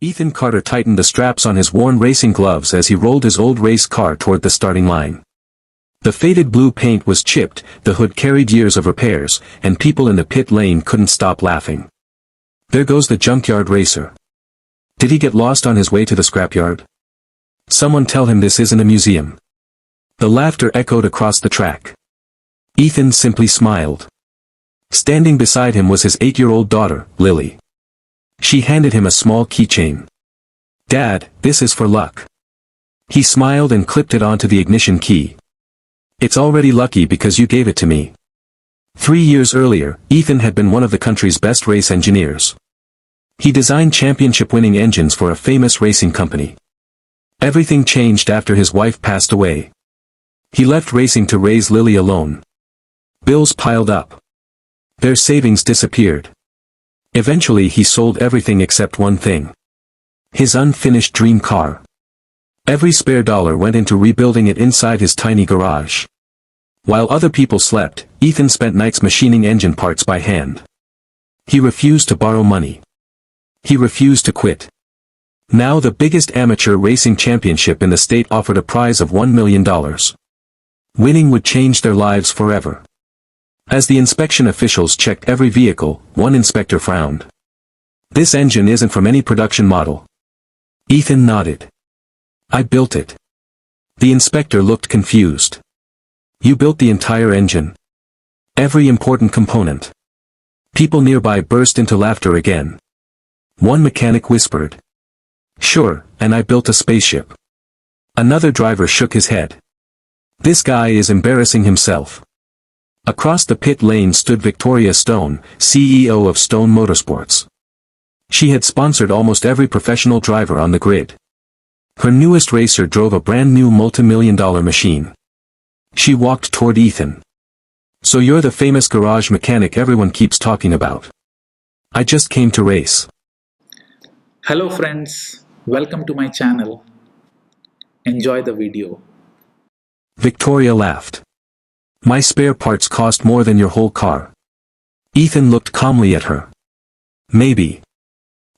Ethan Carter tightened the straps on his worn racing gloves as he rolled his old race car toward the starting line. The faded blue paint was chipped, the hood carried years of repairs, and people in the pit lane couldn't stop laughing. There goes the junkyard racer. Did he get lost on his way to the scrapyard? Someone tell him this isn't a museum. The laughter echoed across the track. Ethan simply smiled. Standing beside him was his 8-year-old daughter, Lily. She handed him a small keychain. "Dad, this is for luck." He smiled and clipped it onto the ignition key. "It's already lucky because you gave it to me." 3 years earlier, Ethan had been one of the country's best race engineers. He designed championship-winning engines for a famous racing company. Everything changed after his wife passed away. He left racing to raise Lily alone. Bills piled up. Their savings disappeared. Eventually he sold everything except one thing. His unfinished dream car. Every spare dollar went into rebuilding it inside his tiny garage. While other people slept, Ethan spent nights machining engine parts by hand. He refused to borrow money. He refused to quit. Now the biggest amateur racing championship in the state offered a prize of $1 million. Winning would change their lives forever. As the inspection officials checked every vehicle, one inspector frowned. "This engine isn't from any production model." Ethan nodded. "I built it." The inspector looked confused. "You built the entire engine? Every important component?" People nearby burst into laughter again. One mechanic whispered, "Sure, and I built a spaceship." Another driver shook his head. "This guy is embarrassing himself." Across the pit lane stood Victoria Stone, CEO of Stone Motorsports. She had sponsored almost every professional driver on the grid. Her newest racer drove a brand new multi-million-dollar machine. She walked toward Ethan. "So you're the famous garage mechanic everyone keeps talking about." "I just came to race." Hello friends, welcome to my channel. Enjoy the video. Victoria laughed. "My spare parts cost more than your whole car." Ethan looked calmly at her. "Maybe.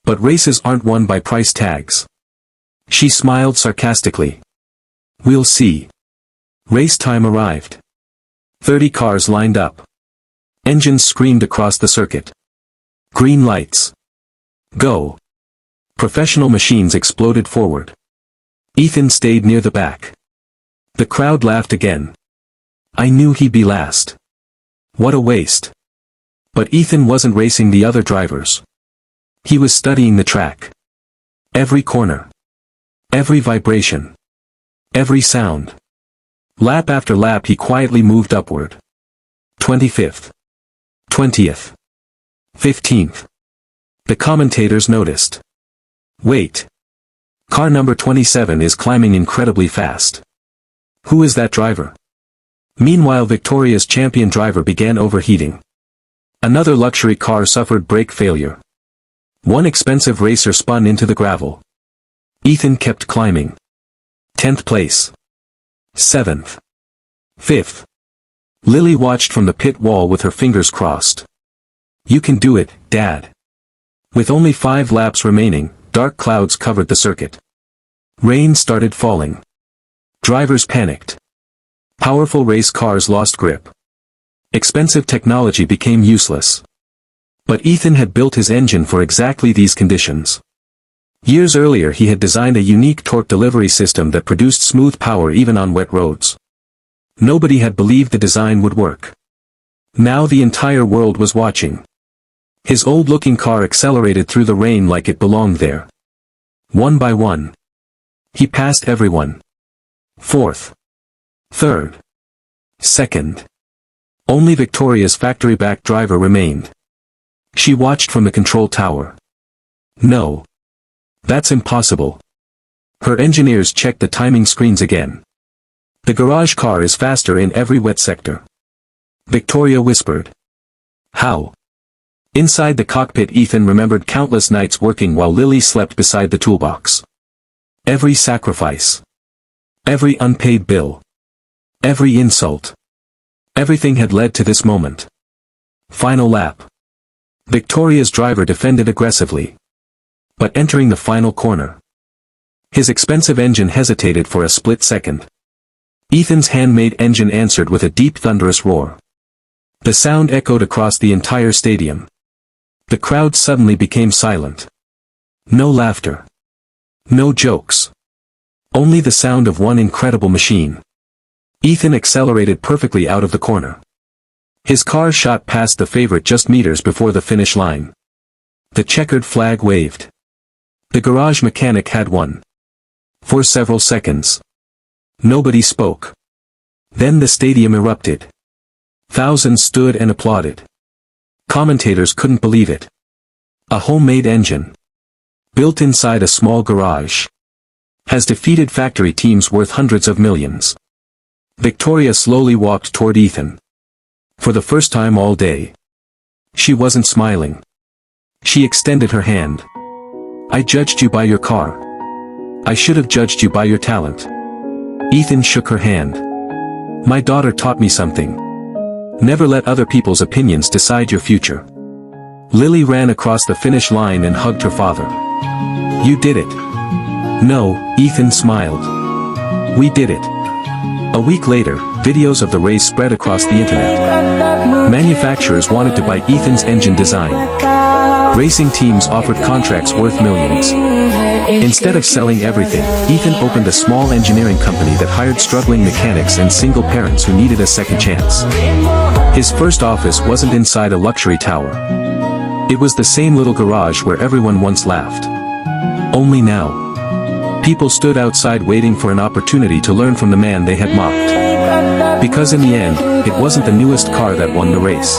But races aren't won by price tags." She smiled sarcastically. "We'll see." Race time arrived. 30 cars lined up. Engines screamed across the circuit. Green lights. Go. Professional machines exploded forward. Ethan stayed near the back. The crowd laughed again. "I knew he'd be last. What a waste." But Ethan wasn't racing the other drivers. He was studying the track. Every corner. Every vibration. Every sound. Lap after lap he quietly moved upward. 25th. 20th. 15th. The commentators noticed. "Wait. Car number 27 is climbing incredibly fast. Who is that driver?" Meanwhile Victoria's champion driver began overheating. Another luxury car suffered brake failure. One expensive racer spun into the gravel. Ethan kept climbing. 10th place. 7th. 5th. Lily watched from the pit wall with her fingers crossed. "You can do it, Dad." With only 5 laps remaining, dark clouds covered the circuit. Rain started falling. Drivers panicked. Powerful race cars lost grip. Expensive technology became useless. But Ethan had built his engine for exactly these conditions. Years earlier he had designed a unique torque delivery system that produced smooth power even on wet roads. Nobody had believed the design would work. Now the entire world was watching. His old-looking car accelerated through the rain like it belonged there. One by one. He passed everyone. 4th. 3rd. 2nd. Only Victoria's factory-backed driver remained. She watched from the control tower. "No. That's impossible." Her engineers checked the timing screens again. "The garage car is faster in every wet sector." Victoria whispered. "How?" Inside the cockpit Ethan remembered countless nights working while Lily slept beside the toolbox. Every sacrifice. Every unpaid bill. Every insult. Everything had led to this moment. Final lap. Victoria's driver defended aggressively. but entering the final corner. His expensive engine hesitated for a split second. Ethan's handmade engine answered with a deep thunderous roar. The sound echoed across the entire stadium. The crowd suddenly became silent. No laughter. No jokes. Only the sound of one incredible machine. Ethan accelerated perfectly out of the corner. His car shot past the favorite just meters before the finish line. The checkered flag waved. The garage mechanic had won. For several seconds. Nobody spoke. Then the stadium erupted. Thousands stood and applauded. Commentators couldn't believe it. A homemade engine, built inside a small garage, has defeated factory teams worth hundreds of millions. Victoria slowly walked toward Ethan. For the first time all day. She wasn't smiling. She extended her hand. I judged you by your car. I should have judged you by your talent. Ethan shook her hand. My daughter taught me something. Never let other people's opinions decide your future. Lily ran across the finish line and hugged her father. You did it. No, Ethan smiled. We did it. A week later, videos of the race spread across the internet. Manufacturers wanted to buy Ethan's engine design. Racing teams offered contracts worth millions. Instead of selling everything, Ethan opened a small engineering company that hired struggling mechanics and single parents who needed a second chance. His first office wasn't inside a luxury tower. It was the same little garage where everyone once laughed. Only now, people stood outside waiting for an opportunity to learn from the man they had mocked. Because in the end, it wasn't the newest car that won the race.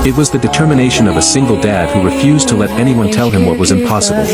It was the determination of a single dad who refused to let anyone tell him what was impossible.